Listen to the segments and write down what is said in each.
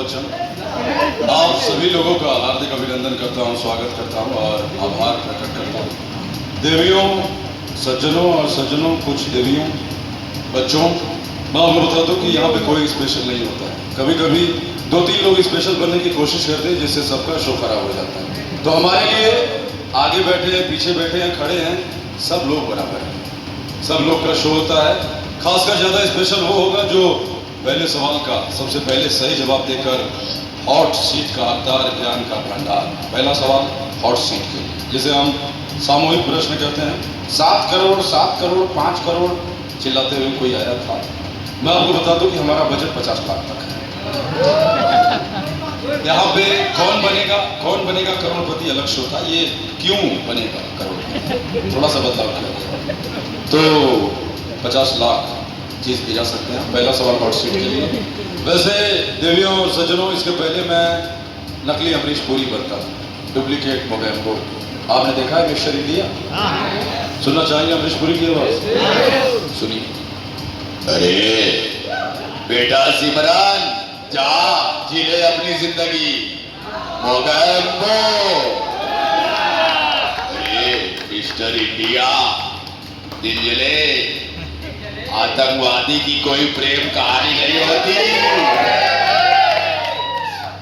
बच्चन आप सभी लोगों का हार्दिक अभिनंदन करता हूं, स्वागत करता हूं और आभार प्रकट करता हूं। देवियों, सज्जनों और सज्जनों, कुछ देवियों, बच्चों, मैं आपको बता दूं कि यहाँ पे कोई स्पेशल नहीं होता है। कभी कभी 2-3 लोग स्पेशल बनने की कोशिश करते हैं जिससे सबका शो खराब हो जाता है। तो हमारे लिए आगे बैठे हैं, पीछे बैठे हैं, खड़े हैं, सब लोग बराबर हैं। सब लोग का शो होता है। खासकर ज़्यादा स्पेशल वो होगा जो पहले सवाल का सबसे पहले सही जवाब देकर हॉट सीट का हकदार, ज्ञान का भंडार। पहला सवाल हॉट सीट के, जिसे हम सामूहिक प्रश्न कहते हैं। 7 करोड़ 7 करोड़ 5 करोड़ चिल्लाते हुए कोई आया था। मैं आपको बता दूं कि हमारा बजट 50 लाख तक है। यहाँ पे कौन बनेगा करोड़पति अलग शो था। ये क्यों बनेगा करोड़, थोड़ा सा बदलाव किया गया तो 50 लाख जीत भी जा सकते हैं। पहला सवाल हॉट सीट के लिए। वैसे देवियों और सज्जनों, इसके पहले मैं नकली अमरीश पुरी बनता था, डुप्लीकेट मोगैम्बो। आपने देखा है मिक्सचर इंडिया? सुनना चाहिए अमरीश पुरी की आवाज? सुनिए। अरे बेटा सिमरन, जा जी ले अपनी जिंदगी, मोगैम्बो। अरे मिस्टर इंडिया, दिल जले, आतंकवादी की कोई प्रेम कहानी नहीं होती।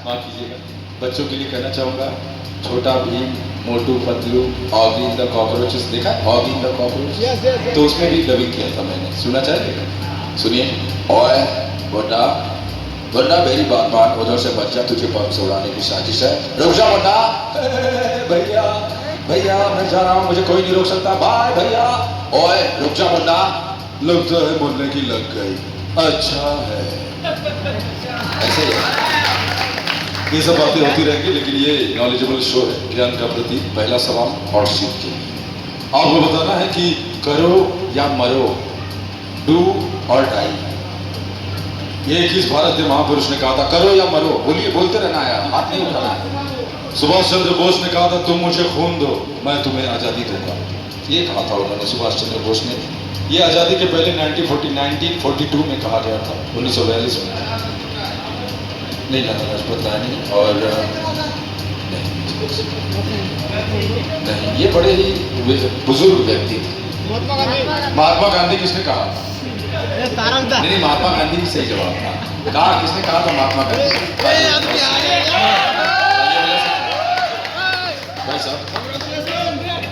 माफ कीजिएगा, बच्चों के लिए कहना चाहूंगा, छोटा Bhim, Motu Patlu, Oggy the cockroaches देखा? ऑगी द कॉकरोच, तो उसमें भी डबिंग किया था मैंने। सुनना चाहिए? सुनिए। ओए बोटा, वरना मेरी बात मान, उधर से बच जा, तुझे बम से उड़ाने की साजिश है। रुक जा बोटा। भैया भैया मैं जा रहा हूँ, मुझे कोई नहीं रोक सकता, बाय भैया। ओए रुक जा मुन्ना। लगता है बोलने की लग गई। अच्छा है, ऐसे ये सब बातें होती रहेंगी, लेकिन ये नॉलेजेबल शो है, ज्ञान का प्रति। पहला सवाल हॉट सीट के लिए। आपको बताना है कि करो या मरो, डू और डाई। ये किस भारतीय महापुरुष ने कहा था? करो या मरो। बोलिए, बोलते रहना है, हाथ नहीं उठाना है। सुभाष चंद्र बोस ने कहा था, तुम मुझे खून दो, मैं तुम्हें आजादी दूंगा। ये कहा था उन्होंने, सुभाष चंद्र बोस ने। ये आजादी के पहले 1942 में कहा गया था, 1942 में। नहीं, लाला लाजपत राय नहीं, और नहीं, ये बड़े ही बुजुर्ग व्यक्ति थे। महात्मा गांधी किसने कहा? नहीं, महात्मा गांधी ही सही जवाब था। कहा किसने कहा था? महात्मा गांधी। भाई साहब,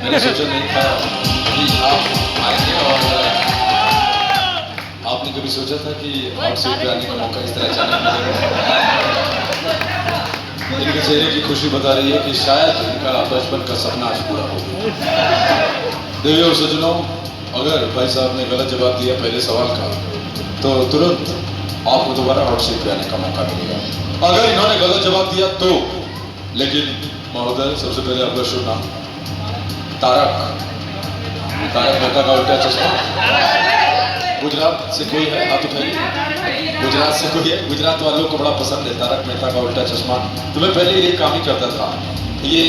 मैंने सोचा नहीं था कि आप आएंगे, और आपने कभी सोचा था कि हॉट सीट पे आने का मौका इस तरह जाने मिलेगा? इनके चेहरे की खुशी बता रही है कि शायद इनका बचपन का सपना आज पूरा हो गया। देवियों और सज्जनों, अगर भाई साहब ने गलत जवाब दिया पहले सवाल का, तो तुरंत आपको दोबारा हॉट सीट पे आने का मौका मिलेगा। अगर इन्होंने गलत जवाब दिया तो, लेकिन महोदय, सबसे पहले आपका शुभ नाम? तारक मेहता का उल्टा चश्मा। गुजरात से कोई है? हाथ उठाइए। गुजरात से कोई है? गुजरात वालों को बड़ा पसंद है तारक मेहता का उल्टा चश्मा। तो मैं पहले ये काम ही करता था। ये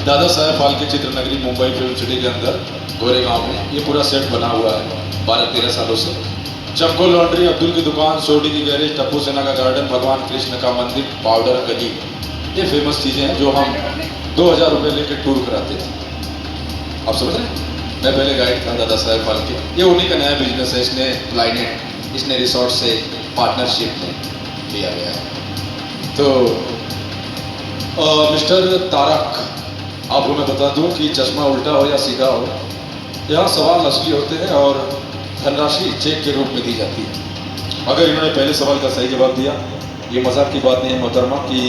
दादा साहेब फाल्के चित्रनगरी मुंबई फिल्म सिटी के अंदर गोरेगांव में ये पूरा सेट बना हुआ है 12-13 सालों से। चमको लॉन्ड्री, अब्दुल की दुकान, सोडी की गैरेज, टप्पू सेना का गार्डन, भगवान कृष्ण का मंदिर, पाउडर गली, ये फेमस चीजें हैं जो हम 2000 रुपये लेकर टूर कराते थे। आप समझ रहे हैं? मैं पहले गाइड था दादा साहेब फाल्के। ये उन्हीं का नया बिजनेस है। इसने प्लाइनेट, इसने रिसोर्ट से पार्टनरशिप में लिया गया है। तो मिस्टर तारक, आपको मैं बता दूं कि चश्मा उल्टा हो या सीधा हो, यहाँ सवाल असली होते हैं और धनराशि चेक के रूप में दी जाती है। अगर इन्होंने पहले सवाल का सही जवाब दिया, ये मजाक की बात नहीं है मोहतरमा, कि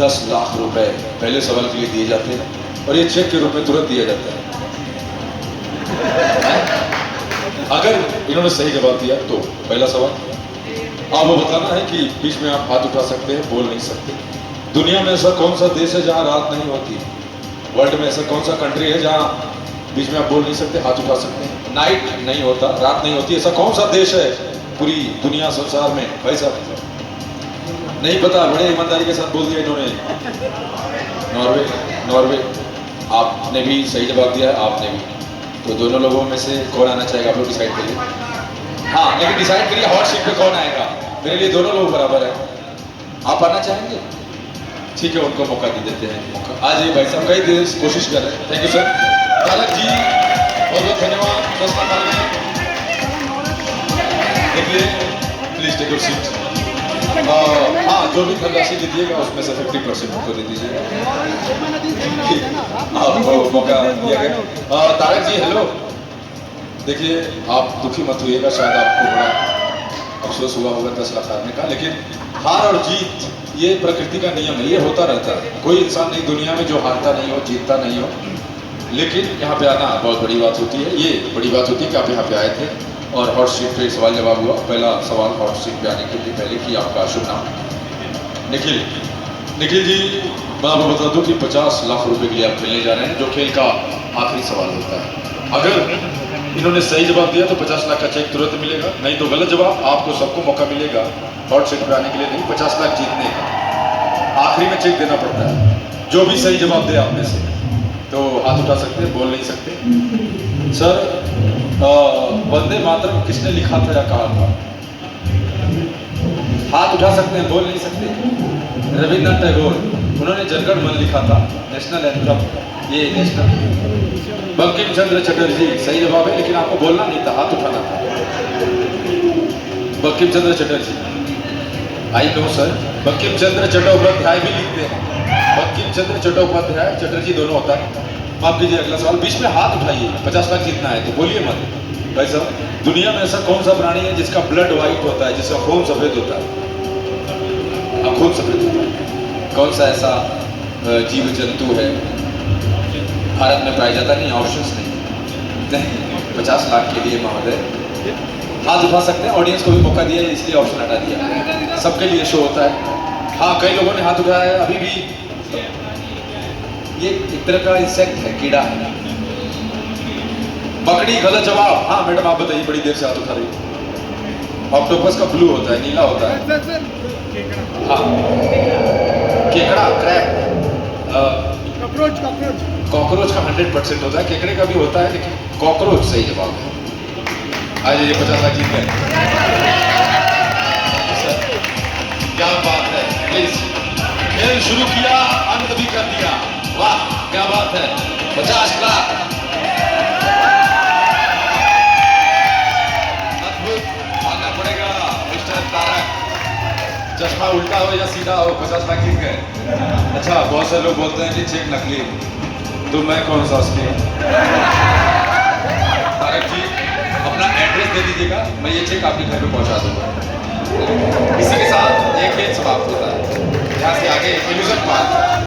10 लाख रुपए पहले सवाल के लिए दिए जाते हैं और ये चेक के रूप में तुरंत दिया जाता है। अगर इन्होंने सही जवाब दिया तो पहला सवाल आपको बताना है कि बीच में आप हाथ उठा सकते हैं, बोल नहीं सकते। दुनिया में ऐसा कौन सा देश है जहां रात नहीं होती? वर्ल्ड में ऐसा कौन सा कंट्री है जहां बीच में आप बोल नहीं सकते, हाथ उठा सकते हैं? नाइट नहीं होता, रात नहीं होती। ऐसा कौन सा देश है पूरी दुनिया संसार में? भाई साहब नहीं पता, बड़े ईमानदारी के साथ बोल दिया इन्होंने। नॉर्वे। आपने भी सही जवाब दिया है, आपने भी। तो दोनों लोगों में से कौन आना चाहेगा? आप लोग डिसाइड करिए। हाँ, लेकिन डिसाइड करिए हॉट सीट पे कौन आएगा। मेरे लिए दोनों लोग बराबर है। आप आना चाहेंगे? ठीक है, उनको मौका दे देते हैं। मौका आज ये भाई साहब कई देर से कोशिश कर रहे हैं। Thank you sir. Tarak ji बहुत बहुत धन्यवाद। देखिए प्लीज टेक योर सीट। हाँ, जो भी धनराशि दीजिएगा उसमें से 50% उनको दे दीजिएगा। आपको मौका दिया गया। तारक जी हेलो। देखिए आप दुखी मत होइएगा, शायद आपको बड़ा अफसोस हुआ होगा 10 लाख हारने का, लेकिन हार और जीत ये प्रकृति का नियम है, ये होता रहता है। कोई इंसान नहीं दुनिया में जो हारता नहीं हो, जीतता नहीं हो। लेकिन यहाँ पे आना बहुत बड़ी बात होती है। ये बड़ी बात होती है कि आप यहाँ पे आए थे और हॉट सीट पे सवाल जवाब हुआ। पहला सवाल हॉट सीट पे आने के लिए पहले कि आपका शुभ नाम। निखिल। निखिल जी मैं आपको बता दूं कि 50 लाख रुपए के लिए आप खेलने जा रहे हैं, जो खेल का आखिरी सवाल होता है। अगर इन्होंने सही जवाब दिया तो 50 लाख का चेक तुरंत मिलेगा, नहीं तो गलत जवाब आपको सबको मौका मिलेगा हॉट सीट पे आने के लिए नहीं, 50 लाख जीतने का। आखिरी में चेक देना पड़ता है। जो भी सही जवाब दे आप में से तो हाथ उठा सकते हैं, बोल नहीं सकते। सर वंदे मातरम किसने लिखा था या कहा था? हाथ उठा सकते हैं, बोल नहीं सकते। रविन्द्रनाथ टैगोर, उन्होंने जनगण मन लिखा था, नेशनल एंथम। ये नेशनल बंकिम चंद्र चटर्जी सही जवाब है, लेकिन आपको बोलना नहीं था, हाथ उठाना था। Bankim Chandra Chatterjee I know sir. Bankim Chandra Chattopadhyay भी लिखते हैं। बंकिम चंद्र चट्टोपाध्याय चटर्जी दोनों होता है। माफ कीजिए, अगला सवाल। बीच में हाथ उठाइए, 50 लाख जीतना है तो बोलिए मत। भाई साहब दुनिया में ऐसा कौन सा प्राणी है जिसका ब्लड व्हाइट होता है, जिसका खून सफेद होता है? हाँ, खून सफेद होता है। कौन सा ऐसा जीव जंतु है भारत में पाया जाता नहीं? ऑप्शंस नहीं। 50 लाख के लिए महोदय हाथ उठा सकते हैं। ऑडियंस को भी मौका दिया है, इसलिए ऑप्शन हटा दिया। सबके लिए शो होता है। हाँ, कई लोगों ने हाथ उठाया है अभी भी। ये एक तरह का इंसेक्ट है, कीड़ा है। मकड़ी गलत जवाब। हाँ मैडम आप बताइए, बड़ी देर से हाथ उठा रही है। ऑक्टोपस का ब्लू होता है, नीला होता है। हाँ, केकड़ा, क्रैब, कॉकरोच का 100% होता है। केकड़े का भी होता है, लेकिन कॉकरोच सही जवाब है। आज ये 50 लाख जीत गए। क्या बात है। प्लीज खेल शुरू किया, अंत भी कर दिया। वाह क्या बात है। 50 लाख अद्भुत। आना पड़ेगा मिस्टर तारक। चश्मा उल्टा हो या सीधा हो, 50 लाख जीत गए। अच्छा, बहुत से लोग बोलते हैं कि चेक नकली, तो मैं कौन सा असली हूं? तारक जी अपना एड्रेस दे दीजिएगा, मैं ये चेक आपके घर पे पहुंचा दूंगा। इसी के साथ